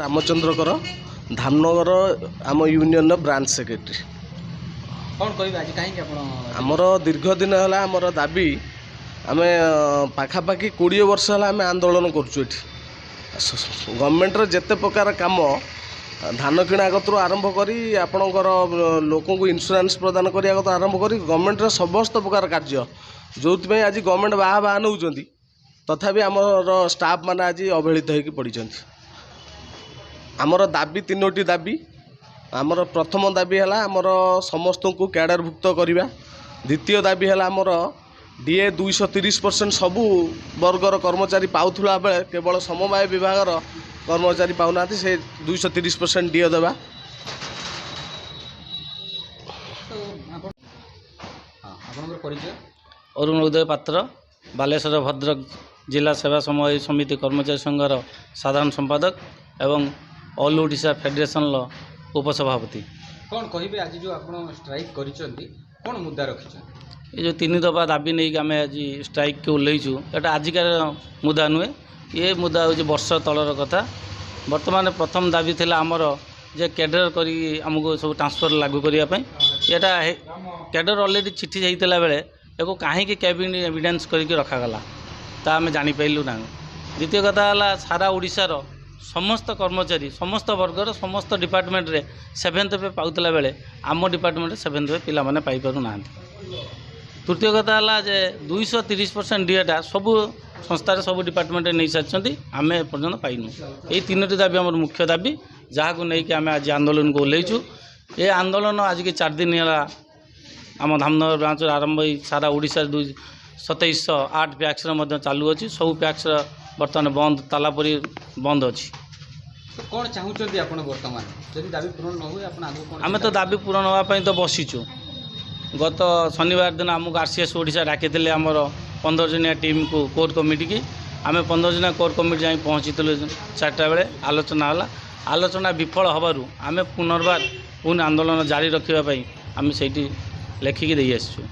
रामचंद्र कर धामनगर आम union branch secretary. कौन कह आज कहीं आमर दीर्घ दिन है आमर दाबी आम पाखापाखि 20 वर्ष है आम आंदोलन करुँ। गवर्नमेंटर जिते प्रकार काम धान किणा कतरू आरंभ करी आपणकर लोक इन्शुरांस प्रदान करिया कत आरंभ करी गवर्नमेंटर समस्त प्रकार कार्य जो आज गवर्नमेंट बाहा बाहा नौ तथापि आमर स्टाफ मैंने आज अवहेलित होकर पड़ी। आमर दाबी 3टी दाबी। आमर प्रथम दाबी है आमर समस्त को कैडरभुक्त करवा। द्वितीय दाबी है आमर डीए 230% सबू वर्गर कर्मचारी पाउला बेले केवल समवाय विभाग कर्मचारी पाऊना से 230% डीए देवा। अरुण उदय पात्र बालेश्वर भद्रक जिला सेवा समय समिति कर्मचारी संघर साधारण संपादक एवं ऑल ओडिशा फेडरेशन उपसभापति। कौन कहे आज जो आप स्ट्राइक कौन मुद्दा रखी ये जो 3 दफा दाबी नहीं आम आज स्ट्राइक के ओह्लैचु एटा आजिकार मुद्दा नुहे। ये मुद्दा हूँ वर्ष तलर कथा। वर्तमान प्रथम दाबी थिला आमर जे कैडर करी आमको सब ट्रांसफर लागू करने एटा कैडर ऑलरेडी चिट्ठी जाइला बेले एको कहीं कैबिनेट एविडेंस करके रखागला ता आम जापारू ना। द्वितीय कथा है सारा ओडिशार समस्त कर्मचारी समस्त वर्गर समस्त डिपार्टमेंट रे 7th पे पाउतला बेले आम डिपार्टमेंट 7th पे पिला माने पाई पारु ना। तृतीय कथा है जे 230% डीएटा सबू संस्थार सब डिपार्टमेंट नहीं सारी आम एपर्तन पाइनु। यही 3टी दाबी आम मुख्य दाबी जहाँ को लेकिन आम आज आंदोलन को ओह्लैचु। ये आंदोलन आज के 4 दिन है आम धामनगर ब्रांच आरंभ सारा ओडिशा 2708 पैक्स चालू अच्छी। सब पैक्स बर्तमान बंद तालापरी बंद अच्छी। तो कौन चाहते आप बर्तमान जब दाबी पूरण न हुए आम तो दाबी पूरण होगापी तो बसीचु। गत शनिवार दिन आमको आरसीएस ओडिशा डाकी आमर 15 जनिया टीम को कोर कमिटी की आम 15 जनिया कोर कमिटी जाए पहुँची 4टा बेले आलोचना है। आलोचना विफल हबारु आम पुनर्बार पुणी आंदोलन जारी रखापी आम से लेखिकी दे आसचु।